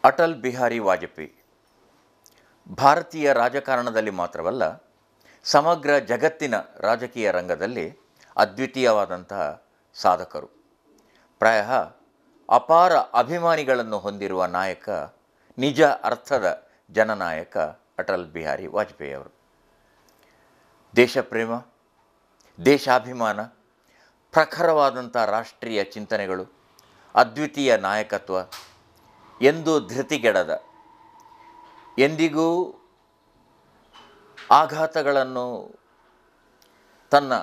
ಅಟಲ್ ಬಿಹಾರಿ ವಾಜಪೇಯಿ ಭಾರತೀಯ ರಾಜಕಾರಣದಲ್ಲಿ ಮಾತ್ರವಲ್ಲ, ಸಮಗ್ರ ಜಗತ್ತಿನ ರಾಜಕೀಯ ರಂಗದಲ್ಲಿ ಅದ್ವಿತೀಯವಾದಂತಹ ಸಾಧಕರು. ಪ್ರಾಯಃ ಅಪಾರ ಅಭಿಮಾನಿಗಳನ್ನು ಹೊಂದಿರುವ ನಾಯಕ, ನಿಜ ಅರ್ಥದ ಜನನಾಯಕ ಅಟಲ್ ಬಿಹಾರಿ ವಾಜಪೇಯಿ ಅವರು. ದೇಶಪ್ರೇಮ, ದೇಶಾಭಿಮಾನ, ಪ್ರಖರವಾದಂಥ ರಾಷ್ಟ್ರೀಯ ಚಿಂತನೆಗಳು, ಅದ್ವಿತೀಯ ನಾಯಕತ್ವ, ಎಂದೂ ಧೃತಿಗೆಡದ, ಎಂದಿಗೂ ಆಘಾತಗಳನ್ನು ತನ್ನ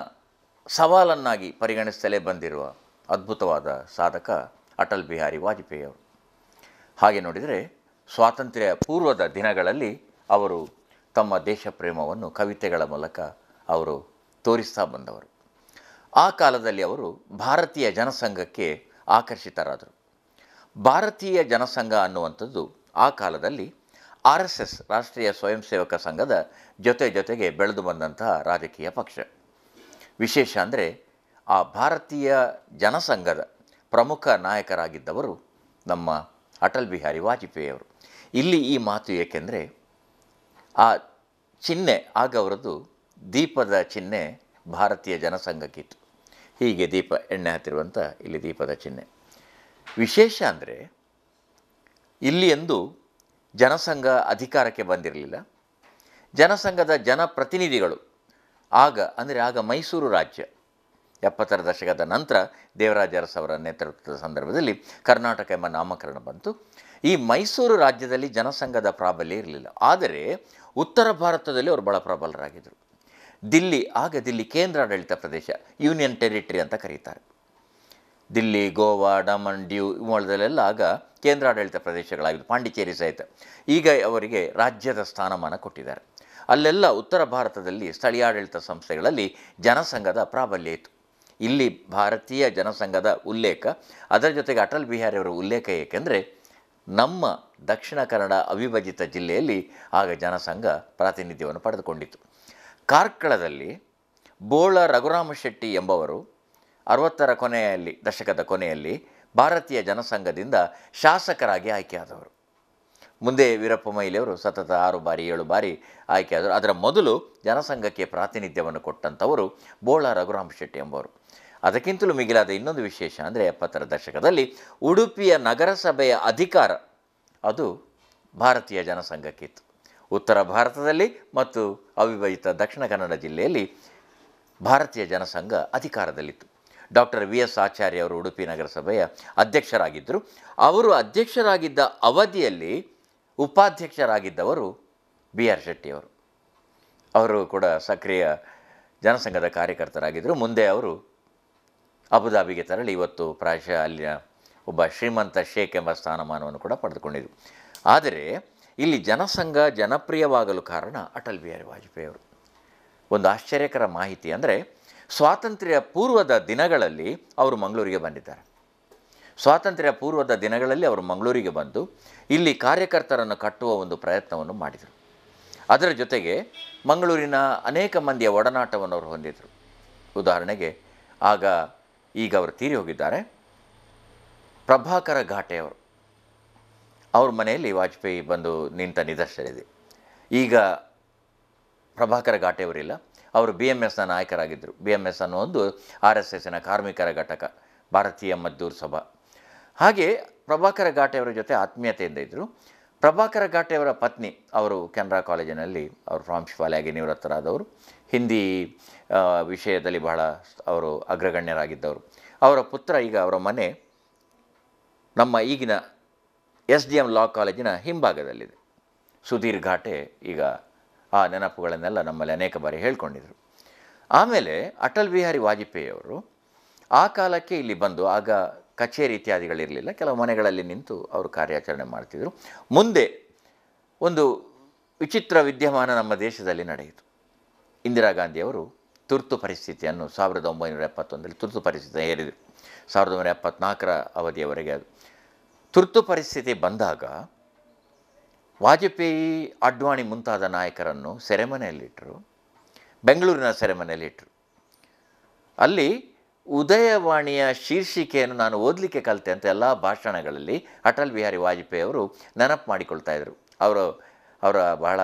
ಸವಾಲನ್ನಾಗಿ ಪರಿಗಣಿಸಲೇ ಬಂದಿರುವ ಅದ್ಭುತವಾದ ಸಾಧಕ ಅಟಲ್ ಬಿಹಾರಿ ವಾಜಪೇಯಿ ಅವರು. ಹಾಗೆ ನೋಡಿದರೆ ಸ್ವಾತಂತ್ರ್ಯ ಪೂರ್ವದ ದಿನಗಳಲ್ಲಿ ಅವರು ತಮ್ಮ ದೇಶ ಪ್ರೇಮವನ್ನು ಕವಿತೆಗಳ ಮೂಲಕ ಅವರು ತೋರಿಸ್ತಾ ಬಂದವರು. ಆ ಕಾಲದಲ್ಲಿ ಅವರು ಭಾರತೀಯ ಜನಸಂಘಕ್ಕೆ ಆಕರ್ಷಿತರಾದರು. ಭಾರತೀಯ ಜನಸಂಘ ಅನ್ನುವಂಥದ್ದು ಆ ಕಾಲದಲ್ಲಿ RSS ರಾಷ್ಟ್ರೀಯ ಸ್ವಯಂ ಸೇವಕ ಸಂಘದ ಜೊತೆಗೆ ಬೆಳೆದು ಬಂದಂತಹ ರಾಜಕೀಯ ಪಕ್ಷ. ವಿಶೇಷ ಅಂದರೆ ಆ ಭಾರತೀಯ ಜನಸಂಘದ ಪ್ರಮುಖ ನಾಯಕರಾಗಿದ್ದವರು ನಮ್ಮ ಅಟಲ್ ಬಿಹಾರಿ ವಾಜಪೇಯಿ ಅವರು. ಇಲ್ಲಿ ಈ ಮಾತು ಏಕೆಂದರೆ ಆ ಚಿಹ್ನೆ, ಆಗ ಅವರದ್ದು ದೀಪದ ಚಿಹ್ನೆ ಭಾರತೀಯ ಜನಸಂಘಕ್ಕಿತ್ತು. ಹೀಗೆ ದೀಪ ಎಣ್ಣೆ ಹತ್ತಿರುವಂಥ ಇಲ್ಲಿ ದೀಪದ ಚಿಹ್ನೆ. ವಿಶೇಷ ಅಂದರೆ ಇಲ್ಲಿ ಎಂದು ಜನಸಂಘ ಅಧಿಕಾರಕ್ಕೆ ಬಂದಿರಲಿಲ್ಲ. ಜನಸಂಘದ ಜನಪ್ರತಿನಿಧಿಗಳು ಆಗ ಮೈಸೂರು ರಾಜ್ಯ 70ರ ದಶಕದ ನಂತರ ದೇವರಾಜ ಅರಸು ಅವರ ನೇತೃತ್ವದ ಸಂದರ್ಭದಲ್ಲಿ ಕರ್ನಾಟಕ ಎಂಬ ನಾಮಕರಣ ಬಂತು. ಈ ಮೈಸೂರು ರಾಜ್ಯದಲ್ಲಿ ಜನಸಂಘದ ಪ್ರಾಬಲ್ಯ ಇರಲಿಲ್ಲ. ಆದರೆ ಉತ್ತರ ಭಾರತದಲ್ಲಿ ಅವರು ಬಹಳ ಪ್ರಬಲರಾಗಿದ್ದರು. ದಿಲ್ಲಿ ಕೇಂದ್ರಾಡಳಿತ ಪ್ರದೇಶ, ಯೂನಿಯನ್ ಟೆರಿಟರಿ ಅಂತ ಕರೀತಾರೆ. ದಿಲ್ಲಿ, ಗೋವಾ, ಡಮನ್, ಡ್ಯೂ ಇವುಗಳಲ್ಲೆಲ್ಲ ಆಗ ಕೇಂದ್ರಾಡಳಿತ ಪ್ರದೇಶಗಳಾಗಿದ್ದು, ಪಾಂಡಿಚೇರಿ ಸಹಿತ. ಈಗ ಅವರಿಗೆ ರಾಜ್ಯದ ಸ್ಥಾನಮಾನ ಕೊಟ್ಟಿದ್ದಾರೆ. ಅಲ್ಲೆಲ್ಲ ಉತ್ತರ ಭಾರತದಲ್ಲಿ ಸ್ಥಳೀಯಾಡಳಿತ ಸಂಸ್ಥೆಗಳಲ್ಲಿ ಜನಸಂಘದ ಪ್ರಾಬಲ್ಯ ಇತ್ತು. ಇಲ್ಲಿ ಭಾರತೀಯ ಜನಸಂಘದ ಉಲ್ಲೇಖ, ಅದರ ಜೊತೆಗೆ ಅಟಲ್ ಬಿಹಾರಿ ಅವರ ಉಲ್ಲೇಖ ಏಕೆಂದರೆ ನಮ್ಮ ದಕ್ಷಿಣ ಕನ್ನಡ ಅವಿಭಜಿತ ಜಿಲ್ಲೆಯಲ್ಲಿ ಆಗ ಜನಸಂಘ ಪ್ರಾತಿನಿಧ್ಯವನ್ನು ಪಡೆದುಕೊಂಡಿತ್ತು. ಕಾರ್ಕಳದಲ್ಲಿ ಬೋಳ ರಘುರಾಮ ಶೆಟ್ಟಿ ಎಂಬವರು 60ರ ದಶಕದ ಕೊನೆಯಲ್ಲಿ ಭಾರತೀಯ ಜನಸಂಘದಿಂದ ಶಾಸಕರಾಗಿ ಆಯ್ಕೆಯಾದವರು. ಮುಂದೆ ವೀರಪ್ಪ ಮೊಯ್ಲಿಯವರು ಸತತ 6 ಬಾರಿ 7 ಬಾರಿ ಆಯ್ಕೆಯಾದರು. ಅದರ ಮೊದಲು ಜನಸಂಘಕ್ಕೆ ಪ್ರಾತಿನಿಧ್ಯವನ್ನು ಕೊಟ್ಟಂಥವರು ಬೋಳ ರಘುರಾಮ ಶೆಟ್ಟಿ ಎಂಬವರು. ಅದಕ್ಕಿಂತಲೂ ಮಿಗಿಲಾದ ಇನ್ನೊಂದು ವಿಶೇಷ ಅಂದರೆ 70ರ ದಶಕದಲ್ಲಿ ಉಡುಪಿಯ ನಗರಸಭೆಯ ಅಧಿಕಾರ ಅದು ಭಾರತೀಯ ಜನಸಂಘಕ್ಕಿತ್ತು. ಉತ್ತರ ಭಾರತದಲ್ಲಿ ಮತ್ತು ಅವಿಭಜಿತ ದಕ್ಷಿಣ ಕನ್ನಡ ಜಿಲ್ಲೆಯಲ್ಲಿ ಭಾರತೀಯ ಜನಸಂಘ ಅಧಿಕಾರದಲ್ಲಿತ್ತು. ಡಾಕ್ಟರ್ VS ಆಚಾರ್ಯ ಅವರು ಉಡುಪಿ ನಗರಸಭೆಯ ಅಧ್ಯಕ್ಷರಾಗಿದ್ದರು. ಅವರು ಅಧ್ಯಕ್ಷರಾಗಿದ್ದ ಅವಧಿಯಲ್ಲಿ ಉಪಾಧ್ಯಕ್ಷರಾಗಿದ್ದವರು BR ಶೆಟ್ಟಿಯವರು. ಅವರು ಕೂಡ ಸಕ್ರಿಯ ಜನಸಂಘದ ಕಾರ್ಯಕರ್ತರಾಗಿದ್ದರು. ಮುಂದೆ ಅವರು ಅಬುದಾಬಿಗೆ ತೆರಳಿ ಇವತ್ತು ಪ್ರಾಯಶಃ ಅಲ್ಲಿನ ಒಬ್ಬ ಶ್ರೀಮಂತ ಶೇಖ್ ಎಂಬ ಸ್ಥಾನಮಾನವನ್ನು ಕೂಡ ಪಡೆದುಕೊಂಡಿದ್ದರು. ಆದರೆ ಇಲ್ಲಿ ಜನಸಂಘ ಜನಪ್ರಿಯವಾಗಲು ಕಾರಣ ಅಟಲ್ ಬಿಹಾರಿ ವಾಜಪೇಯಿ ಅವರು. ಒಂದು ಆಶ್ಚರ್ಯಕರ ಮಾಹಿತಿ ಅಂದರೆ ಸ್ವಾತಂತ್ರ್ಯ ಪೂರ್ವದ ದಿನಗಳಲ್ಲಿ ಅವರು ಮಂಗಳೂರಿಗೆ ಬಂದಿದ್ದಾರೆ. ಸ್ವಾತಂತ್ರ್ಯ ಪೂರ್ವದ ದಿನಗಳಲ್ಲಿ ಅವರು ಮಂಗಳೂರಿಗೆ ಬಂದು ಇಲ್ಲಿ ಕಾರ್ಯಕರ್ತರನ್ನು ಕಟ್ಟುವ ಒಂದು ಪ್ರಯತ್ನವನ್ನು ಮಾಡಿದರು. ಅದರ ಜೊತೆಗೆ ಮಂಗಳೂರಿನ ಅನೇಕ ಮಂದಿಯ ಒಡನಾಟವನ್ನು ಅವರು ಹೊಂದಿದರು. ಉದಾಹರಣೆಗೆ ಈಗ ಅವರು ತೀರಿ ಹೋಗಿದ್ದಾರೆ, ಪ್ರಭಾಕರ ಘಾಟೆಯವರು, ಅವ್ರ ಮನೆಯಲ್ಲಿ ವಾಜಪೇಯಿ ಬಂದು ನಿಂತ ನಿದರ್ಶನ ಇದೆ. ಈಗ ಪ್ರಭಾಕರ ಘಾಟೆಯವರಿಲ್ಲ, ಅವರು BMSನ ನಾಯಕರಾಗಿದ್ದರು. BMS ಅನ್ನೋ ಒಂದು RSSನ ಕಾರ್ಮಿಕರ ಘಟಕ, ಭಾರತೀಯ ಮಜ್ದೂರ್ ಸಭಾ. ಹಾಗೆ ಪ್ರಭಾಕರ ಘಾಟೆಯವರ ಜೊತೆ ಆತ್ಮೀಯತೆಯಿಂದ ಇದ್ದರು. ಪ್ರಭಾಕರ ಘಾಟೆಯವರ ಪತ್ನಿ ಅವರು ಕೆನರಾ ಕಾಲೇಜಿನಲ್ಲಿ ಅವರು ಪ್ರಾಂಶುಪಾಲಿಯಾಗಿ ನಿವೃತ್ತರಾದವರು. ಹಿಂದಿ ವಿಷಯದಲ್ಲಿ ಬಹಳ ಅವರು ಅಗ್ರಗಣ್ಯರಾಗಿದ್ದವರು. ಅವರ ಪುತ್ರ, ಈಗ ಅವರ ಮನೆ ನಮ್ಮ ಈಗಿನ SDM ಲಾ ಕಾಲೇಜಿನ ಹಿಂಭಾಗದಲ್ಲಿದೆ. ಸುಧೀರ್ ಘಾಟೆ ಈಗ ಆ ನೆನಪುಗಳನ್ನೆಲ್ಲ ನಮ್ಮಲ್ಲಿ ಅನೇಕ ಬಾರಿ ಹೇಳ್ಕೊಂಡಿದ್ರು. ಆಮೇಲೆ ಅಟಲ್ ಬಿಹಾರಿ ವಾಜಪೇಯಿ ಅವರು ಆ ಕಾಲಕ್ಕೆ ಇಲ್ಲಿ ಬಂದು, ಆಗ ಕಚೇರಿ ಇತ್ಯಾದಿಗಳಿರಲಿಲ್ಲ, ಕೆಲವು ಮನೆಗಳಲ್ಲಿ ನಿಂತು ಅವರು ಕಾರ್ಯಾಚರಣೆ ಮಾಡ್ತಿದ್ರು. ಮುಂದೆ ಒಂದು ವಿಚಿತ್ರ ವಿದ್ಯಮಾನ ನಮ್ಮ ದೇಶದಲ್ಲಿ ನಡೆಯಿತು. ಇಂದಿರಾ ಗಾಂಧಿಯವರು ತುರ್ತು ಪರಿಸ್ಥಿತಿಯನ್ನು 1971ರಲ್ಲಿ ತುರ್ತು ಪರಿಸ್ಥಿತಿ ಹೇರಿದರು. 1974ರ ಅವಧಿಯವರೆಗೆ ಅದು ತುರ್ತು ಪರಿಸ್ಥಿತಿ ಬಂದಾಗ ವಾಜಪೇಯಿ, ಅಡ್ವಾಣಿ ಮುಂತಾದ ನಾಯಕರನ್ನು ಸೆರೆಮನೆಯಲ್ಲಿಟ್ಟರು, ಬೆಂಗಳೂರಿನ ಸೆರೆಮನೆಯಲ್ಲಿಟ್ಟರು. ಅಲ್ಲಿ ಉದಯವಾಣಿಯ ಶೀರ್ಷಿಕೆಯನ್ನು ನಾನು ಓದಲಿಕ್ಕೆ ಕಲಿತೆ ಅಂತ ಎಲ್ಲ ಭಾಷಣಗಳಲ್ಲಿ ಅಟಲ್ ಬಿಹಾರಿ ವಾಜಪೇಯಿ ಅವರು ನೆನಪು ಮಾಡಿಕೊಳ್ತಾಯಿದ್ರು. ಅವರ ಬಹಳ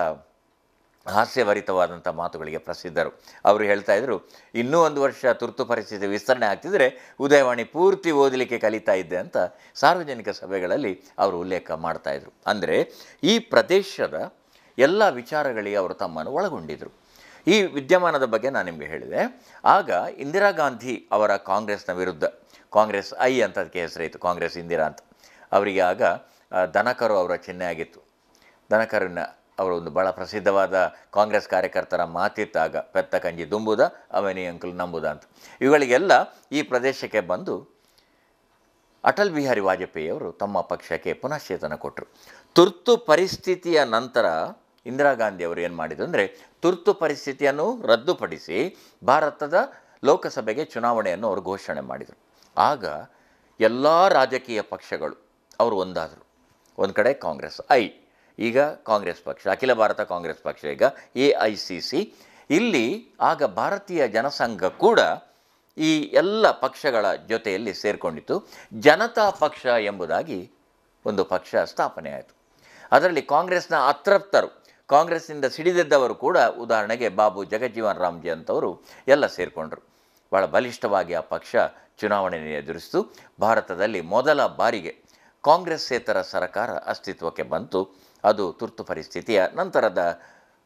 ಹಾಸ್ಯಭರಿತವಾದಂಥ ಮಾತುಗಳಿಗೆ ಪ್ರಸಿದ್ಧರು. ಅವರು ಹೇಳ್ತಾ ಇದ್ದರು, ಇನ್ನೂ 1 ವರ್ಷ ತುರ್ತು ಪರಿಸ್ಥಿತಿ ವಿಸ್ತರಣೆ ಆಗ್ತಿದ್ರೆ ಉದಯವಾಣಿ ಪೂರ್ತಿ ಓದಲಿಕ್ಕೆ ಕಲಿತಾ ಇದ್ದೆ ಅಂತ ಸಾರ್ವಜನಿಕ ಸಭೆಗಳಲ್ಲಿ ಅವರು ಉಲ್ಲೇಖ ಮಾಡ್ತಾಯಿದ್ರು. ಅಂದರೆ ಈ ಪ್ರದೇಶದ ಎಲ್ಲ ವಿಚಾರಗಳಿಗೆ ಅವರು ತಮ್ಮನ್ನು ಒಳಗೊಂಡಿದ್ದರು. ಈ ವಿದ್ಯಮಾನದ ಬಗ್ಗೆ ನಾನು ನಿಮಗೆ ಹೇಳಿದೆ. ಆಗ ಇಂದಿರಾ ಗಾಂಧಿ ಅವರ ಕಾಂಗ್ರೆಸ್ನ ವಿರುದ್ಧ, ಕಾಂಗ್ರೆಸ್ ಐ ಅಂತ ಅದಕ್ಕೆ ಹೆಸರಾಯಿತು, ಕಾಂಗ್ರೆಸ್ ಇಂದಿರಾ ಅಂತ. ಅವರಿಗೆ ಆಗ ದನಕರು ಅವರ ಚಿಹ್ನೆ ಆಗಿತ್ತು. ದನಕರನ್ನ ಅವರ ಒಂದು ಭಾಳ ಪ್ರಸಿದ್ಧವಾದ ಕಾಂಗ್ರೆಸ್ ಕಾರ್ಯಕರ್ತರ ಮಾತಿತ್ತಾಗ, ಪೆತ್ತ ಕಂಜಿ ದುಂಬುದ ಅವನಿ ಅಂಕಲ್ ನಂಬುದ ಅಂತ. ಇವುಗಳಿಗೆಲ್ಲ ಈ ಪ್ರದೇಶಕ್ಕೆ ಬಂದು ಅಟಲ್ ಬಿಹಾರಿ ವಾಜಪೇಯಿ ಅವರು ತಮ್ಮ ಪಕ್ಷಕ್ಕೆ ಪುನಶ್ಚೇತನ ಕೊಟ್ಟರು. ತುರ್ತು ಪರಿಸ್ಥಿತಿಯ ನಂತರ ಇಂದಿರಾ ಗಾಂಧಿ ಅವರು ಏನು ಮಾಡಿದರು ಅಂದರೆ, ತುರ್ತು ಪರಿಸ್ಥಿತಿಯನ್ನು ರದ್ದುಪಡಿಸಿ ಭಾರತದ ಲೋಕಸಭೆಗೆ ಚುನಾವಣೆಯನ್ನು ಅವರು ಘೋಷಣೆ ಮಾಡಿದರು. ಆಗ ಎಲ್ಲ ರಾಜಕೀಯ ಪಕ್ಷಗಳು ಅವರು ಒಂದಾದರು. ಒಂದು ಕಡೆ ಕಾಂಗ್ರೆಸ್ ಐ, ಈಗ ಕಾಂಗ್ರೆಸ್ ಪಕ್ಷ, ಅಖಿಲ ಭಾರತ ಕಾಂಗ್ರೆಸ್ ಪಕ್ಷ, ಈಗ AICC. ಇಲ್ಲಿ ಆಗ ಭಾರತೀಯ ಜನಸಂಘ ಕೂಡ ಈ ಎಲ್ಲ ಪಕ್ಷಗಳ ಜೊತೆಯಲ್ಲಿ ಸೇರಿಕೊಂಡಿತ್ತು. ಜನತಾ ಪಕ್ಷ ಎಂಬುದಾಗಿ ಒಂದು ಪಕ್ಷ ಸ್ಥಾಪನೆ ಆಯಿತು. ಅದರಲ್ಲಿ ಕಾಂಗ್ರೆಸ್ನ ಅತೃಪ್ತರು, ಕಾಂಗ್ರೆಸ್ನಿಂದ ಸಿಡಿದೆದ್ದವರು ಕೂಡ, ಉದಾಹರಣೆಗೆ ಬಾಬು ಜಗಜ್ಜೀವನ್ ರಾಮ್ಜಿ ಅಂತವರು ಎಲ್ಲ ಸೇರಿಕೊಂಡ್ರು. ಭಾಳ ಬಲಿಷ್ಠವಾಗಿ ಆ ಪಕ್ಷ ಚುನಾವಣೆಯನ್ನು ಎದುರಿಸಿತು. ಭಾರತದಲ್ಲಿ ಮೊದಲ ಬಾರಿಗೆ ಕಾಂಗ್ರೆಸ್ಸೇತರ ಸರ್ಕಾರ ಅಸ್ತಿತ್ವಕ್ಕೆ ಬಂತು. ಅದು ತುರ್ತು ಪರಿಸ್ಥಿತಿಯ ನಂತರದ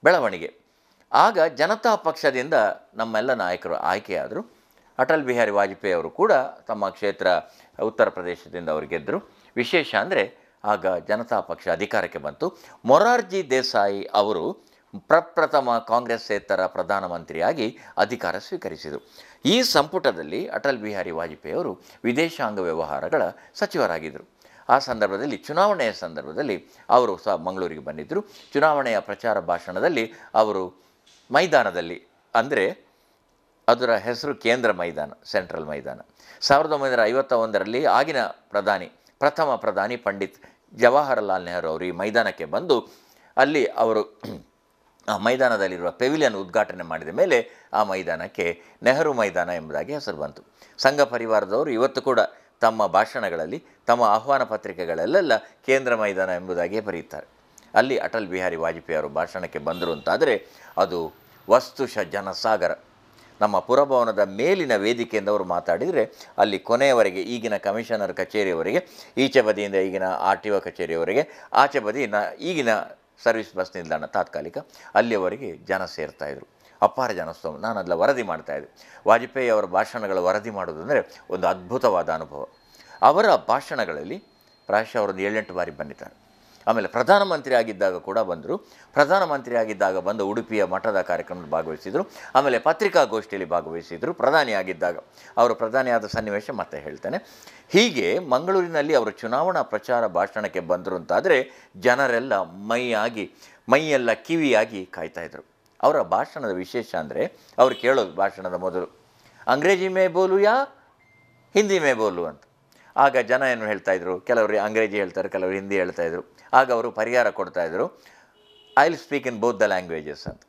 ಬೆಳವಣಿಗೆ. ಆಗ ಜನತಾ ಪಕ್ಷದಿಂದ ನಮ್ಮೆಲ್ಲ ನಾಯಕರು ಆಯ್ಕೆಯಾದರು. ಅಟಲ್ ಬಿಹಾರಿ ವಾಜಪೇಯಿ ಅವರು ಕೂಡ ತಮ್ಮ ಕ್ಷೇತ್ರ ಉತ್ತರ ಪ್ರದೇಶದಿಂದ ಅವರು ಗೆದ್ದರು. ವಿಶೇಷ ಅಂದರೆ ಆಗ ಜನತಾ ಪಕ್ಷ ಅಧಿಕಾರಕ್ಕೆ ಬಂತು. ಮೊರಾರ್ಜಿ ದೇಸಾಯಿ ಅವರು ಪ್ರಪ್ರಥಮ ಕಾಂಗ್ರೆಸ್ಸೇತರ ಪ್ರಧಾನಮಂತ್ರಿಯಾಗಿ ಅಧಿಕಾರ ಸ್ವೀಕರಿಸಿದರು. ಈ ಸಂಪುಟದಲ್ಲಿ ಅಟಲ್ ಬಿಹಾರಿ ವಾಜಪೇಯಿ ಅವರು ವಿದೇಶಾಂಗ ವ್ಯವಹಾರಗಳ ಸಚಿವರಾಗಿದ್ದರು. ಆ ಸಂದರ್ಭದಲ್ಲಿ, ಚುನಾವಣೆಯ ಸಂದರ್ಭದಲ್ಲಿ ಅವರು ಸಹ ಮಂಗಳೂರಿಗೆ ಬಂದಿದ್ದರು. ಚುನಾವಣೆಯ ಪ್ರಚಾರ ಭಾಷಣದಲ್ಲಿ ಅವರು ಮೈದಾನದಲ್ಲಿ, ಅಂದರೆ ಅದರ ಹೆಸರು ಕೇಂದ್ರ ಮೈದಾನ, ಸೆಂಟ್ರಲ್ ಮೈದಾನ, 1951ರಲ್ಲಿ ಆಗಿನ ಪ್ರಥಮ ಪ್ರಧಾನಿ ಪಂಡಿತ್ ಜವಾಹರಲಾಲ್ ನೆಹರು ಅವರು ಈ ಮೈದಾನಕ್ಕೆ ಬಂದು ಅಲ್ಲಿ ಅವರು ಆ ಮೈದಾನದಲ್ಲಿರುವ ಪೆವಿಲಿಯನ್ ಉದ್ಘಾಟನೆ ಮಾಡಿದ ಮೇಲೆ ಆ ಮೈದಾನಕ್ಕೆ ನೆಹರು ಮೈದಾನ ಎಂಬುದಾಗಿ ಹೆಸರು ಬಂತು. ಸಂಘ ಪರಿವಾರದವರು ಇವತ್ತು ಕೂಡ ತಮ್ಮ ಭಾಷಣಗಳಲ್ಲಿ, ತಮ್ಮ ಆಹ್ವಾನ ಪತ್ರಿಕೆಗಳಲ್ಲೆಲ್ಲ ಕೇಂದ್ರ ಮೈದಾನ ಎಂಬುದಾಗಿಯೇ ಬರೆಯುತ್ತಾರೆ. ಅಲ್ಲಿ ಅಟಲ್ ಬಿಹಾರಿ ವಾಜಪೇಯಿ ಅವರು ಭಾಷಣಕ್ಕೆ ಬಂದರು ಅಂತಾದರೆ ಅದು ವಸ್ತುಶ ಜನಸಾಗರ. ನಮ್ಮ ಪುರಭವನದ ಮೇಲಿನ ವೇದಿಕೆಯಿಂದ ಅವರು ಮಾತಾಡಿದರೆ ಅಲ್ಲಿ ಕೊನೆಯವರೆಗೆ, ಈಗಿನ ಕಮಿಷನರ್ ಕಚೇರಿಯವರೆಗೆ, ಈಚೆ ಬದಿಯಿಂದ ಈಗಿನ RTO ಕಚೇರಿಯವರೆಗೆ, ಆಚೆ ಬದಿ ಈಗಿನ ಸರ್ವಿಸ್ ಬಸ್ ನಿಲ್ದಾಣ ತಾತ್ಕಾಲಿಕ, ಅಲ್ಲಿಯವರೆಗೆ ಜನ ಸೇರ್ತಾಯಿದ್ರು. ಅಪಾರ ಜನಸ್ತೋಮ. ನಾನು ಅದೆಲ್ಲ ವರದಿ ಮಾಡ್ತಾಯಿದ್ದೆ. ವಾಜಪೇಯಿ ಅವರ ಭಾಷಣಗಳ ವರದಿ ಮಾಡೋದು ಅಂದರೆ ಒಂದು ಅದ್ಭುತವಾದ ಅನುಭವ. ಅವರ ಭಾಷಣಗಳಲ್ಲಿ ಪ್ರಾಯಶಃ ಅವರೊಂದು 7-8 ಬಾರಿ ಬಂದಿದ್ದಾರೆ. ಆಮೇಲೆ ಪ್ರಧಾನಮಂತ್ರಿ ಆಗಿದ್ದಾಗ ಕೂಡ ಬಂದರು. ಪ್ರಧಾನಮಂತ್ರಿ ಆಗಿದ್ದಾಗ ಬಂದು ಉಡುಪಿಯ ಮಠದ ಕಾರ್ಯಕ್ರಮದಲ್ಲಿ ಭಾಗವಹಿಸಿದರು. ಆಮೇಲೆ ಪತ್ರಿಕಾಗೋಷ್ಠಿಯಲ್ಲಿ ಭಾಗವಹಿಸಿದರು. ಪ್ರಧಾನಿ ಆಗಿದ್ದಾಗ, ಅವರು ಪ್ರಧಾನಿಯಾದ ಸನ್ನಿವೇಶ ಮತ್ತೆ ಹೇಳ್ತೇನೆ. ಹೀಗೆ ಮಂಗಳೂರಿನಲ್ಲಿ ಅವರು ಚುನಾವಣಾ ಪ್ರಚಾರ ಭಾಷಣಕ್ಕೆ ಬಂದರು ಅಂತಾದರೆ ಜನರೆಲ್ಲ ಮೈಯೆಲ್ಲ ಕಿವಿಯಾಗಿ ಕಾಯ್ತಾಯಿದ್ರು. ಅವರ ಭಾಷಣದ ವಿಶೇಷ ಅಂದರೆ, ಅವರು ಕೇಳೋದು ಭಾಷಣದ ಮೊದಲು, ಅಂಗ್ರೇಜಿ ಮೇ ಬೋಲು ಯಾ ಹಿಂದಿ ಮೇ ಬೋಲು ಅಂತ. ಆಗ ಜನ ಏನು ಹೇಳ್ತಾಯಿದ್ರು, ಕೆಲವರು ಅಂಗ್ರೇಜಿ ಹೇಳ್ತಾರೆ, ಕೆಲವರು ಹಿಂದಿ ಹೇಳ್ತಾಯಿದ್ರು. ಆಗ ಅವರು ಪರಿಹಾರ ಕೊಡ್ತಾಯಿದ್ರು, I will speak in both the languages ಅಂತ,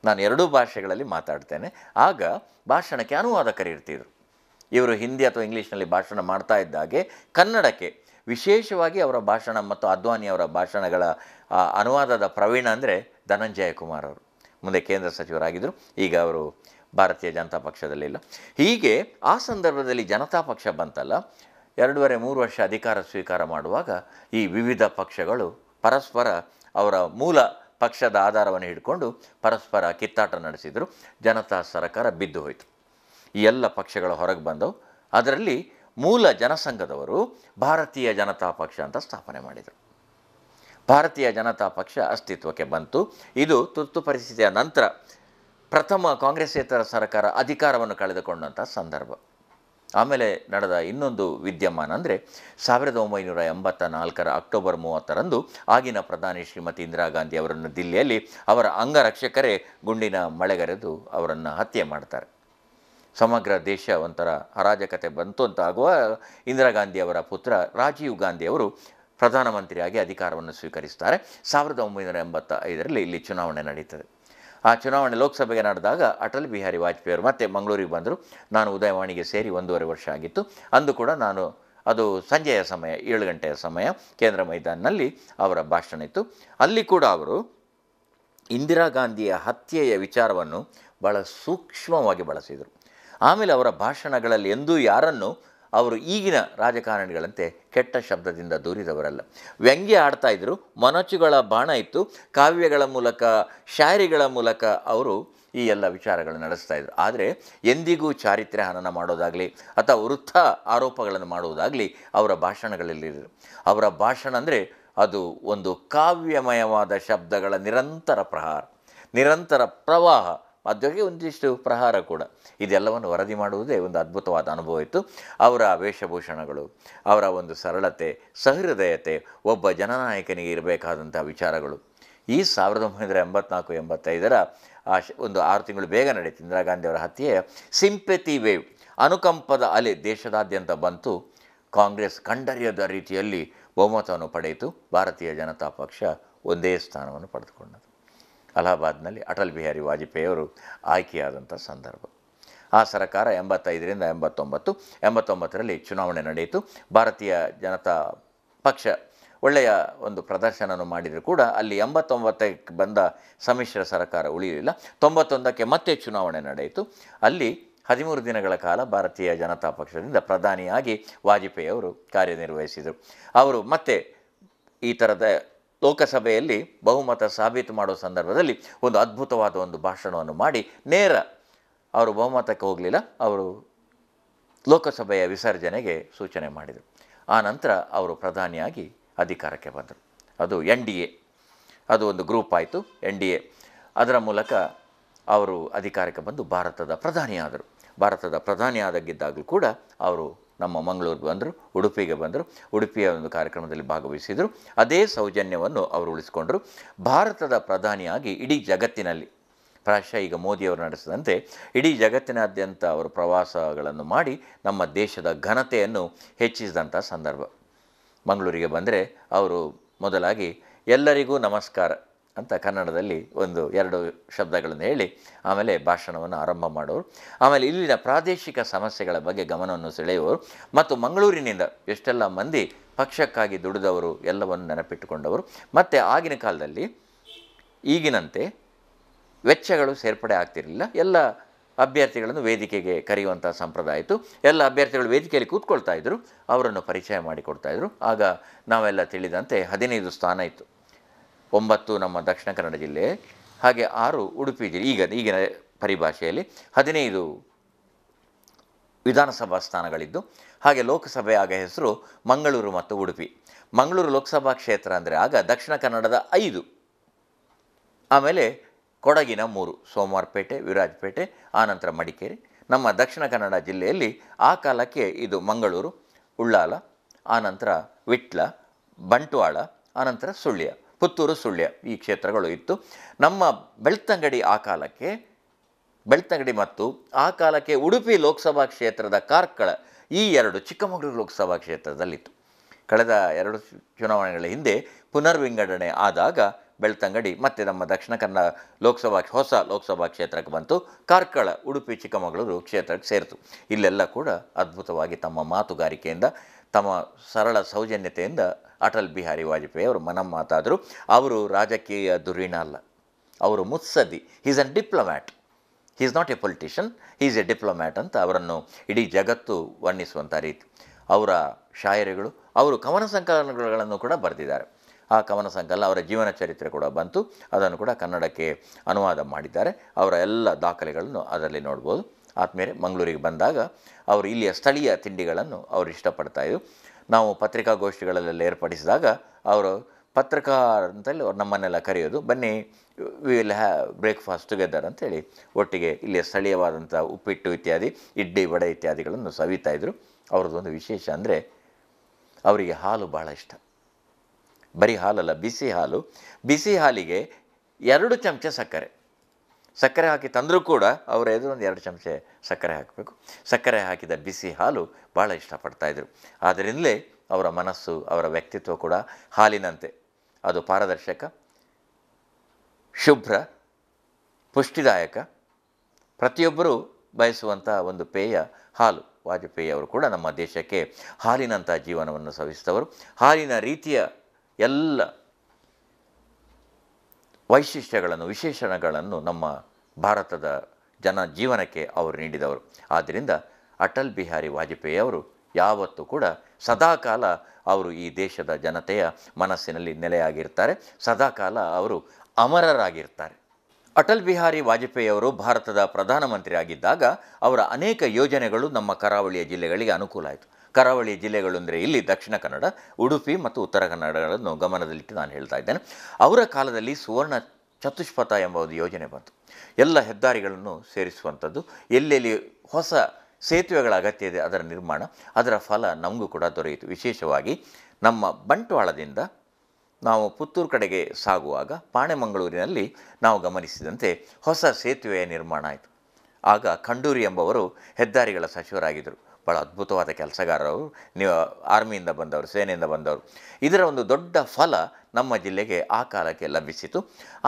ನಾನು 2 ಭಾಷೆಗಳಲ್ಲಿ ಮಾತಾಡ್ತೇನೆ. ಆಗ ಭಾಷಣಕ್ಕೆ ಅನುವಾದಕರಿರ್ತಿದ್ರು. ಇವರು ಹಿಂದಿ ಅಥವಾ ಇಂಗ್ಲೀಷ್ನಲ್ಲಿ ಭಾಷಣ ಮಾಡ್ತಾ ಇದ್ದಾಗೆ ಕನ್ನಡಕ್ಕೆ ವಿಶೇಷವಾಗಿ ಅವರ ಭಾಷಣ ಮತ್ತು ಅದ್ವಾನಿಯವರ ಭಾಷಣಗಳ ಅನುವಾದದ ಪ್ರವೀಣ ಅಂದರೆ ಧನಂಜಯ ಕುಮಾರ್ ಅವರು. ಮುಂದೆ ಕೇಂದ್ರ ಸಚಿವರಾಗಿದ್ದರು. ಈಗ ಅವರು ಭಾರತೀಯ ಜನತಾ ಪಕ್ಷದಲ್ಲಿಲ್ಲ. ಹೀಗೆ ಆ ಸಂದರ್ಭದಲ್ಲಿ ಜನತಾ ಪಕ್ಷ ಬಂತಲ್ಲ, 2.5-3 ವರ್ಷ ಅಧಿಕಾರ ಸ್ವೀಕಾರ ಮಾಡುವಾಗ ಈ ವಿವಿಧ ಪಕ್ಷಗಳು ಪರಸ್ಪರ ಅವರ ಮೂಲ ಪಕ್ಷದ ಆಧಾರವನ್ನು ಹಿಡ್ಕೊಂಡು ಪರಸ್ಪರ ಕಿತ್ತಾಟ ನಡೆಸಿದರು. ಜನತಾ ಸರ್ಕಾರ ಬಿದ್ದು ಹೋಯಿತು. ಈ ಎಲ್ಲ ಪಕ್ಷಗಳು ಹೊರಗೆ ಬಂದವು. ಅದರಲ್ಲಿ ಮೂಲ ಜನಸಂಘದವರು ಭಾರತೀಯ ಜನತಾ ಪಕ್ಷ ಅಂತ ಸ್ಥಾಪನೆ ಮಾಡಿದರು. ಭಾರತೀಯ ಜನತಾ ಪಕ್ಷ ಅಸ್ತಿತ್ವಕ್ಕೆ ಬಂತು. ಇದು ತುರ್ತು ಪರಿಸ್ಥಿತಿಯ ನಂತರ ಪ್ರಥಮ ಕಾಂಗ್ರೆಸ್ಸೇತರ ಸರ್ಕಾರ ಅಧಿಕಾರವನ್ನು ಕಳೆದುಕೊಂಡಂಥ ಸಂದರ್ಭ. ಆಮೇಲೆ ನಡೆದ ಇನ್ನೊಂದು ವಿದ್ಯಮಾನ ಅಂದರೆ 1984ರ ಅಕ್ಟೋಬರ್ 30ರಂದು ಆಗಿನ ಪ್ರಧಾನಿ ಶ್ರೀಮತಿ ಇಂದಿರಾ ಗಾಂಧಿ ಅವರನ್ನು ದಿಲ್ಲಿಯಲ್ಲಿ ಅವರ ಅಂಗರಕ್ಷಕರೇ ಗುಂಡಿನ ಮಳೆಗರೆದು ಅವರನ್ನು ಹತ್ಯೆ ಮಾಡ್ತಾರೆ. ಸಮಗ್ರ ದೇಶ ಒಂಥರ ಅರಾಜಕತೆ ಬಂತು ಅಂತ ಆಗುವ ಇಂದಿರಾ ಗಾಂಧಿಯವರ ಪುತ್ರ ರಾಜೀವ್ ಗಾಂಧಿಯವರು ಪ್ರಧಾನಮಂತ್ರಿಯಾಗಿ ಅಧಿಕಾರವನ್ನು ಸ್ವೀಕರಿಸ್ತಾರೆ. 1985ರಲ್ಲಿ ಇಲ್ಲಿ ಚುನಾವಣೆ ನಡೀತದೆ. ಆ ಚುನಾವಣೆ ಲೋಕಸಭೆಗೆ ನಡೆದಾಗ ಅಟಲ್ ಬಿಹಾರಿ ವಾಜಪೇಯಿಯವರು ಮತ್ತೆ ಮಂಗಳೂರಿಗೆ ಬಂದರು. ನಾನು ಉದಯವಾಣಿಗೆ ಸೇರಿ 1.5 ವರ್ಷ ಆಗಿತ್ತು. ಅಂದು ಕೂಡ ನಾನು ಅದು ಸಂಜೆಯ ಸಮಯ, 7 ಗಂಟೆಯ ಸಮಯ, ಕೇಂದ್ರ ಮೈದಾನಲ್ಲಿ ಅವರ ಭಾಷಣ ಇತ್ತು. ಅಲ್ಲಿ ಕೂಡ ಅವರು ಇಂದಿರಾ ಗಾಂಧಿಯ ಹತ್ಯೆಯ ವಿಚಾರವನ್ನು ಭಾಳ ಸೂಕ್ಷ್ಮವಾಗಿ ಬಳಸಿದರು. ಆಮೇಲೆ ಅವರ ಭಾಷಣಗಳಲ್ಲಿ ಎಂದೂ ಯಾರನ್ನು ಅವರು ಈಗಿನ ರಾಜಕಾರಣಿಗಳಂತೆ ಕೆಟ್ಟ ಶಬ್ದದಿಂದ ದೂರಿದವರಲ್ಲ. ವ್ಯಂಗ್ಯ ಆಡ್ತಾಯಿದ್ರು, ಮೊನಚುಗಳ ಬಾಣ ಇತ್ತು, ಕಾವ್ಯಗಳ ಮೂಲಕ, ಶಾಯರಿಗಳ ಮೂಲಕ ಅವರು ಈ ಎಲ್ಲ ವಿಚಾರಗಳನ್ನು ನಡೆಸ್ತಾಯಿದ್ರು. ಆದರೆ ಎಂದಿಗೂ ಚಾರಿತ್ರ್ಯ ಹನನ ಮಾಡೋದಾಗಲಿ ಅಥವಾ ವೃಥ ಆರೋಪಗಳನ್ನು ಮಾಡುವುದಾಗಲಿ ಅವರ ಭಾಷಣಗಳಲ್ಲಿರು. ಅವರ ಭಾಷಣ ಅಂದರೆ ಅದು ಒಂದು ಕಾವ್ಯಮಯವಾದ ಶಬ್ದಗಳ ನಿರಂತರ ಪ್ರಹಾರ, ನಿರಂತರ ಪ್ರವಾಹ, ಅದಕ್ಕೆ ಒಂದಿಷ್ಟು ಪ್ರಹಾರ ಕೂಡ. ಇದೆಲ್ಲವನ್ನು ವರದಿ ಮಾಡುವುದೇ ಒಂದು ಅದ್ಭುತವಾದ ಅನುಭವ ಇತ್ತು. ಅವರ ವೇಷಭೂಷಣಗಳು, ಅವರ ಒಂದು ಸರಳತೆ, ಸಹೃದಯತೆ, ಒಬ್ಬ ಜನನಾಯಕನಿಗೆ ಇರಬೇಕಾದಂಥ ವಿಚಾರಗಳು. ಈ 1984-85 ಒಂದು 6 ತಿಂಗಳು ಬೇಗ ನಡೀತು ಇಂದಿರಾ ಗಾಂಧಿಯವರ ಹತ್ಯೆಯ ಸಿಂಪೆತಿ ವೇವ್, ಅನುಕಂಪದ ಅಲೆ ದೇಶದಾದ್ಯಂತ ಬಂತು. ಕಾಂಗ್ರೆಸ್ ಕಂಡರಿಯದ ರೀತಿಯಲ್ಲಿ ಬಹುಮತವನ್ನು ಪಡೆಯಿತು. ಭಾರತೀಯ ಜನತಾ ಪಕ್ಷ ಒಂದೇ ಸ್ಥಾನವನ್ನು ಪಡೆದುಕೊಂಡது. ಅಲಹಾಬಾದ್ನಲ್ಲಿ ಅಟಲ್ ಬಿಹಾರಿ ವಾಜಪೇಯಿಯವರು ಆಯ್ಕೆಯಾದಂಥ ಸಂದರ್ಭ. ಆ ಸರ್ಕಾರ 85ರಿಂದ 89, 89ರಲ್ಲಿ ಚುನಾವಣೆ ನಡೆಯಿತು. ಭಾರತೀಯ ಜನತಾ ಪಕ್ಷ ಒಳ್ಳೆಯ ಒಂದು ಪ್ರದರ್ಶನವನ್ನು ಮಾಡಿದರೂ ಕೂಡ ಅಲ್ಲಿ 89ಕ್ಕೆ ಬಂದ ಸಮ್ಮಿಶ್ರ ಸರ್ಕಾರ ಉಳಿಯಲಿಲ್ಲ. 91ಕ್ಕೆ ಮತ್ತೆ ಚುನಾವಣೆ ನಡೆಯಿತು. ಅಲ್ಲಿ 13 ದಿನಗಳ ಕಾಲ ಭಾರತೀಯ ಜನತಾ ಪಕ್ಷದಿಂದ ಪ್ರಧಾನಿಯಾಗಿ ವಾಜಪೇಯಿಯವರು ಕಾರ್ಯನಿರ್ವಹಿಸಿದರು. ಅವರು ಮತ್ತೆ ಈ ಥರದ ಲೋಕಸಭೆಯಲ್ಲಿ ಬಹುಮತ ಸಾಬೀತು ಮಾಡುವ ಸಂದರ್ಭದಲ್ಲಿ ಒಂದು ಅದ್ಭುತವಾದ ಒಂದು ಭಾಷಣವನ್ನು ಮಾಡಿ ನೇರ ಅವರು ಬಹುಮತಕ್ಕೆ ಹೋಗಲಿಲ್ಲ, ಅವರು ಲೋಕಸಭೆಯ ವಿಸರ್ಜನೆಗೆ ಸೂಚನೆ ಮಾಡಿದರು. ಆ ನಂತರ ಅವರು ಪ್ರಧಾನಿಯಾಗಿ ಅಧಿಕಾರಕ್ಕೆ ಬಂದರು. ಅದು NDA, ಅದು ಒಂದು ಗ್ರೂಪ್ ಆಯಿತು NDA. ಅದರ ಮೂಲಕ ಅವರು ಅಧಿಕಾರಕ್ಕೆ ಬಂದು ಭಾರತದ ಪ್ರಧಾನಿಯಾದರು. ಭಾರತದ ಪ್ರಧಾನಿಯಾದಾಗಿದ್ದಾಗಲೂ ಕೂಡ ಅವರು ನಮ್ಮ ಮಂಗಳೂರಿಗೆ ಬಂದರು, ಉಡುಪಿಗೆ ಬಂದರು, ಉಡುಪಿಯ ಒಂದು ಕಾರ್ಯಕ್ರಮದಲ್ಲಿ ಭಾಗವಹಿಸಿದರು. ಅದೇ ಸೌಜನ್ಯವನ್ನು ಅವರು ಉಳಿಸಿಕೊಂಡರು. ಭಾರತದ ಪ್ರಧಾನಿಯಾಗಿ ಇಡೀ ಜಗತ್ತಿನಲ್ಲಿ, ಪ್ರಾಯಶಃ ಈಗ ಮೋದಿಯವರು ನಡೆಸಿದಂತೆ ಇಡೀ ಜಗತ್ತಿನಾದ್ಯಂತ ಅವರು ಪ್ರವಾಸಗಳನ್ನು ಮಾಡಿ ನಮ್ಮ ದೇಶದ ಘನತೆಯನ್ನು ಹೆಚ್ಚಿಸಿದಂಥ ಸಂದರ್ಭ. ಮಂಗಳೂರಿಗೆ ಬಂದರೆ ಅವರು ಮೊದಲಾಗಿ ಎಲ್ಲರಿಗೂ ನಮಸ್ಕಾರ ಅಂತ ಕನ್ನಡದಲ್ಲಿ 1-2 ಶಬ್ದಗಳನ್ನು ಹೇಳಿ ಆಮೇಲೆ ಭಾಷಣವನ್ನು ಆರಂಭ ಮಾಡೋರು. ಆಮೇಲೆ ಇಲ್ಲಿನ ಪ್ರಾದೇಶಿಕ ಸಮಸ್ಯೆಗಳ ಬಗ್ಗೆ ಗಮನವನ್ನು ಸೆಳೆಯುವರು ಮತ್ತು ಮಂಗಳೂರಿನಿಂದ ಎಷ್ಟೆಲ್ಲ ಮಂದಿ ಪಕ್ಷಕ್ಕಾಗಿ ದುಡಿದವರು ಎಲ್ಲವನ್ನು ನೆನಪಿಟ್ಟುಕೊಂಡವರು. ಮತ್ತು ಆಗಿನ ಕಾಲದಲ್ಲಿ ಈಗಿನಂತೆ ವೆಚ್ಚಗಳು ಸೇರ್ಪಡೆ ಆಗ್ತಿರಲಿಲ್ಲ. ಎಲ್ಲ ಅಭ್ಯರ್ಥಿಗಳನ್ನು ವೇದಿಕೆಗೆ ಕರೆಯುವಂಥ ಸಂಪ್ರದಾಯ ಇತ್ತು. ಎಲ್ಲ ಅಭ್ಯರ್ಥಿಗಳು ವೇದಿಕೆಯಲ್ಲಿ ಕೂತ್ಕೊಳ್ತಾ ಇದ್ದರು, ಅವರನ್ನು ಪರಿಚಯ ಮಾಡಿಕೊಡ್ತಾಯಿದ್ರು. ಆಗ ನಾವೆಲ್ಲ ತಿಳಿದಂತೆ 15 ಸ್ಥಾನ ಇತ್ತು. 9 ನಮ್ಮ ದಕ್ಷಿಣ ಕನ್ನಡ ಜಿಲ್ಲೆ, ಹಾಗೆ 6 ಉಡುಪಿ ಜಿಲ್ಲೆ. ಈಗಿನ ಪರಿಭಾಷೆಯಲ್ಲಿ 15 ವಿಧಾನಸಭಾ ಸ್ಥಾನಗಳಿದ್ದು, ಹಾಗೆ ಲೋಕಸಭೆ ಆಗ ಹೆಸರು ಮಂಗಳೂರು ಮತ್ತು ಉಡುಪಿ. ಮಂಗಳೂರು ಲೋಕಸಭಾ ಕ್ಷೇತ್ರ ಅಂದರೆ ಆಗ ದಕ್ಷಿಣ ಕನ್ನಡದ 5, ಆಮೇಲೆ ಕೊಡಗಿನ 3, ಸೋಮವಾರಪೇಟೆ, ವಿರಾಜಪೇಟೆ, ಆನಂತರ ಮಡಿಕೇರಿ. ನಮ್ಮ ದಕ್ಷಿಣ ಕನ್ನಡ ಜಿಲ್ಲೆಯಲ್ಲಿ ಆ ಕಾಲಕ್ಕೆ ಇದು ಮಂಗಳೂರು, ಉಳ್ಳಾಲ, ಆನಂತರ ವಿಟ್ಲ, ಬಂಟ್ವಾಳ, ಆನಂತರ ಸುಳ್ಯ, ಪುತ್ತೂರು, ಸುಳ್ಯ, ಈ ಕ್ಷೇತ್ರಗಳು ಇತ್ತು. ನಮ್ಮ ಬೆಳ್ತಂಗಡಿ ಆ ಕಾಲಕ್ಕೆ, ಬೆಳ್ತಂಗಡಿ ಮತ್ತು ಆ ಕಾಲಕ್ಕೆ ಉಡುಪಿ ಲೋಕಸಭಾ ಕ್ಷೇತ್ರದ ಕಾರ್ಕಳ, ಈ 2 ಚಿಕ್ಕಮಗಳೂರು ಲೋಕಸಭಾ ಕ್ಷೇತ್ರದಲ್ಲಿತ್ತು. ಕಳೆದ 2 ಚುನಾವಣೆಗಳ ಹಿಂದೆ ಪುನರ್ವಿಂಗಡಣೆ ಆದಾಗ ಬೆಳ್ತಂಗಡಿ ಮತ್ತು ನಮ್ಮ ದಕ್ಷಿಣ ಕನ್ನಡ ಹೊಸ ಲೋಕಸಭಾ ಕ್ಷೇತ್ರಕ್ಕೆ ಬಂತು. ಕಾರ್ಕಳ ಉಡುಪಿ ಚಿಕ್ಕಮಗಳೂರು ಕ್ಷೇತ್ರಕ್ಕೆ ಸೇರಿತು. ಇಲ್ಲೆಲ್ಲ ಕೂಡ ಅದ್ಭುತವಾಗಿ ತಮ್ಮ ಮಾತುಗಾರಿಕೆಯಿಂದ, ತಮ್ಮ ಸರಳ ಸೌಜನ್ಯತೆಯಿಂದ ಅಟಲ್ ಬಿಹಾರಿ ವಾಜಪೇಯಿ ಅವರು ಮಾತಾದರು. ಅವರು ರಾಜಕೀಯ ಧುರೀಣ ಅಲ್ಲ, ಅವರು ಮುತ್ಸದ್ದಿ. Is an diplomat, he is not a politician, he is a diplomat ಅಂತ ಅವರನ್ನು ಇಡೀ ಜಗತ್ತು ವರ್ಣಿಸುವಂಥ ರೀತಿ. ಅವರ ಶಾಯರಿಗಳು, ಅವರು ಕವನ ಸಂಕಲನಗಳನ್ನು ಕೂಡ ಬರೆದಿದ್ದಾರೆ. ಆ ಕವನ ಸಂಕಲನ, ಅವರ ಜೀವನ ಚರಿತ್ರೆ ಕೂಡ ಬಂತು, ಅದನ್ನು ಕೂಡ ಕನ್ನಡಕ್ಕೆ ಅನುವಾದ ಮಾಡಿದ್ದಾರೆ. ಅವರ ಎಲ್ಲ ದಾಖಲೆಗಳನ್ನು ಅದರಲ್ಲಿ ನೋಡ್ಬೋದು. ಆದಮೇಲೆ ಮಂಗಳೂರಿಗೆ ಬಂದಾಗ ಅವರು ಇಲ್ಲಿಯ ಸ್ಥಳೀಯ ತಿಂಡಿಗಳನ್ನು ಅವರು ಇಷ್ಟಪಡ್ತಾಯಿದ್ರು. ನಾವು ಪತ್ರಿಕಾಗೋಷ್ಠಿಗಳಲ್ಲೆಲ್ಲ ಏರ್ಪಡಿಸಿದಾಗ ಅವರು ಪತ್ರಕಾರ ಅಂತೇಳಿ ಅವ್ರು ನಮ್ಮನ್ನೆಲ್ಲ ಕರೆಯೋದು, ಬನ್ನಿ we will have breakfast together ಅಂತೇಳಿ ಒಟ್ಟಿಗೆ ಇಲ್ಲಿಯ ಸ್ಥಳೀಯವಾದಂಥ ಉಪ್ಪಿಟ್ಟು ಇತ್ಯಾದಿ, ಇಡ್ಲಿ, ವಡೆ ಇತ್ಯಾದಿಗಳನ್ನು ಸವಿತಾಯಿದ್ರು. ಅವ್ರದ್ದೊಂದು ವಿಶೇಷ ಅಂದರೆ ಅವರಿಗೆ ಹಾಲು ಭಾಳ ಇಷ್ಟ. ಬರೀ ಹಾಲಲ್ಲ, ಬಿಸಿ ಹಾಲು. ಬಿಸಿ ಹಾಲಿಗೆ 2 ಚಮಚ ಸಕ್ಕರೆ ಹಾಕಿ ತಂದರೂ ಕೂಡ ಅವರ ಎದುರು 2 ಚಮಚ ಸಕ್ಕರೆ ಹಾಕಬೇಕು. ಸಕ್ಕರೆ ಹಾಕಿದ ಬಿಸಿ ಹಾಲು ಭಾಳ ಇಷ್ಟಪಡ್ತಾಯಿದ್ರು. ಆದ್ದರಿಂದಲೇ ಅವರ ಮನಸ್ಸು, ಅವರ ವ್ಯಕ್ತಿತ್ವ ಕೂಡ ಹಾಲಿನಂತೆ. ಅದು ಪಾರದರ್ಶಕ, ಶುಭ್ರ, ಪುಷ್ಟಿದಾಯಕ, ಪ್ರತಿಯೊಬ್ಬರೂ ಬಯಸುವಂಥ ಒಂದು ಪೇಯ ಹಾಲು. ವಾಜಪೇಯಿ ಅವರು ಕೂಡ ನಮ್ಮ ದೇಶಕ್ಕೆ ಹಾಲಿನಂಥ ಜೀವನವನ್ನು ಸವಿಸಿದವರು. ಹಾಲಿನ ರೀತಿಯ ಎಲ್ಲ ವೈಶಿಷ್ಟ್ಯಗಳನ್ನು, ವಿಶೇಷಣಗಳನ್ನು ನಮ್ಮ ಭಾರತದ ಜೀವನಕ್ಕೆ ಅವರು ನೀಡಿದವರು. ಆದ್ದರಿಂದ ಅಟಲ್ ಬಿಹಾರಿ ವಾಜಪೇಯಿ ಅವರು ಯಾವತ್ತೂ ಕೂಡ ಸದಾಕಾಲ ಅವರು ಈ ದೇಶದ ಜನತೆಯ ಮನಸ್ಸಿನಲ್ಲಿ ನೆಲೆಯಾಗಿರ್ತಾರೆ, ಸದಾಕಾಲ ಅವರು ಅಮರರಾಗಿರ್ತಾರೆ. ಅಟಲ್ ಬಿಹಾರಿ ವಾಜಪೇಯಿ ಅವರು ಭಾರತದ ಪ್ರಧಾನಮಂತ್ರಿ ಆಗಿದ್ದಾಗ ಅವರ ಅನೇಕ ಯೋಜನೆಗಳು ನಮ್ಮ ಕರಾವಳಿಯ ಜಿಲ್ಲೆಗಳಿಗೆ ಅನುಕೂಲ ಆಯಿತು. ಕರಾವಳಿಯ ಜಿಲ್ಲೆಗಳು ಅಂದರೆ ಇಲ್ಲಿ ದಕ್ಷಿಣ ಕನ್ನಡ, ಉಡುಪಿ ಮತ್ತು ಉತ್ತರ ಕನ್ನಡಗಳನ್ನು ಗಮನದಲ್ಲಿಟ್ಟು ನಾನು ಹೇಳ್ತಾ ಇದ್ದೇನೆ. ಅವರ ಕಾಲದಲ್ಲಿ ಸುವರ್ಣ ಚತುಷ್ಪಥ ಎಂಬ ಒಂದು ಯೋಜನೆ ಬಂತು. ಎಲ್ಲ ಹೆದ್ದಾರಿಗಳನ್ನು ಸೇರಿಸುವಂಥದ್ದು, ಎಲ್ಲೆಲ್ಲಿ ಹೊಸ ಸೇತುವೆಗಳ ಅಗತ್ಯ ಇದೆ ಅದರ ನಿರ್ಮಾಣ, ಅದರ ಫಲ ನಮಗೂ ಕೂಡ ದೊರೆಯಿತು. ವಿಶೇಷವಾಗಿ ನಮ್ಮ ಬಂಟ್ವಾಳದಿಂದ ನಾವು ಪುತ್ತೂರು ಕಡೆಗೆ ಸಾಗುವಾಗ ಪಾಣೆಮಂಗಳೂರಿನಲ್ಲಿ ನಾವು ಗಮನಿಸಿದಂತೆ ಹೊಸ ಸೇತುವೆಯ ನಿರ್ಮಾಣ ಆಯಿತು. ಆಗ ಖಂಡೂರಿ ಎಂಬವರು ಹೆದ್ದಾರಿಗಳ ಸಚಿವರಾಗಿದ್ದರು. ಭಾಳ ಅದ್ಭುತವಾದ ಕೆಲಸಗಾರರು, ನೀವು ಆರ್ಮಿಯಿಂದ ಬಂದವರು, ಸೇನೆಯಿಂದ ಬಂದವರು. ಇದರ ಒಂದು ದೊಡ್ಡ ಫಲ ನಮ್ಮ ಜಿಲ್ಲೆಗೆ ಆ ಕಾಲಕ್ಕೆ ಲಭಿಸಿತು.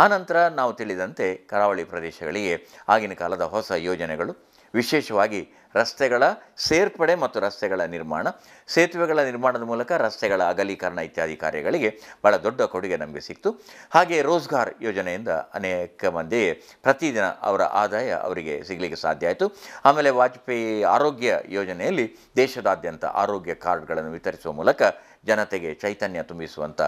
ಆನಂತರ ನಾವು ತಿಳಿದಂತೆ ಕರಾವಳಿ ಪ್ರದೇಶಗಳಿಗೆ ಆಗಿನ ಕಾಲದ ಹೊಸ ಯೋಜನೆಗಳು, ವಿಶೇಷವಾಗಿ ರಸ್ತೆಗಳ ಸೇರ್ಪಡೆ ಮತ್ತು ರಸ್ತೆಗಳ ನಿರ್ಮಾಣ, ಸೇತುವೆಗಳ ನಿರ್ಮಾಣದ ಮೂಲಕ ರಸ್ತೆಗಳ ಅಗಲೀಕರಣ ಇತ್ಯಾದಿ ಕಾರ್ಯಗಳಿಗೆ ಭಾಳ ದೊಡ್ಡ ಕೊಡುಗೆ ನಮಗೆ ಸಿಕ್ತು. ಹಾಗೆ ರೋಜ್ಗಾರ್ ಯೋಜನೆಯಿಂದ ಅನೇಕ ಮಂದಿ ಪ್ರತಿದಿನ ಅವರ ಆದಾಯ ಅವರಿಗೆ ಸಿಗಲಿಕ್ಕೆ ಸಾಧ್ಯ ಆಯಿತು. ಆಮೇಲೆ ವಾಜಪೇಯಿ ಆರೋಗ್ಯ ಯೋಜನೆಯಲ್ಲಿ ದೇಶದಾದ್ಯಂತ ಆರೋಗ್ಯ ಕಾರ್ಡ್ಗಳನ್ನು ವಿತರಿಸುವ ಮೂಲಕ ಜನತೆಗೆ ಚೈತನ್ಯ ತುಂಬಿಸುವಂಥ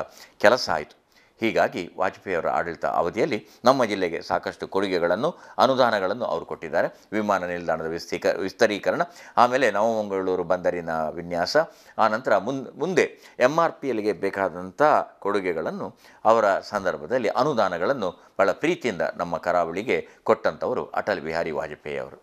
ಕೆಲಸ ಆಯಿತು. ಹೀಗಾಗಿ ವಾಜಪೇಯಿಯವರ ಆಡಳಿತ ಅವಧಿಯಲ್ಲಿ ನಮ್ಮ ಜಿಲ್ಲೆಗೆ ಸಾಕಷ್ಟು ಕೊಡುಗೆಗಳನ್ನು, ಅನುದಾನಗಳನ್ನು ಅವರು ಕೊಟ್ಟಿದ್ದಾರೆ. ವಿಮಾನ ನಿಲ್ದಾಣದ ವಿಸ್ತರೀಕರಣ, ಆಮೇಲೆ ನವಮಂಗಳೂರು ಬಂದರಿನ ವಿನ್ಯಾಸ, ಆನಂತರ ಮುಂದೆ MRPLಗೆ ಬೇಕಾದಂಥ ಕೊಡುಗೆಗಳನ್ನು ಅವರ ಸಂದರ್ಭದಲ್ಲಿ ಅನುದಾನಗಳನ್ನು ಭಾಳ ಪ್ರೀತಿಯಿಂದ ನಮ್ಮ ಕರಾವಳಿಗೆ ಕೊಟ್ಟಂಥವರು ಅಟಲ್ ಬಿಹಾರಿ ವಾಜಪೇಯಿ ಅವರು.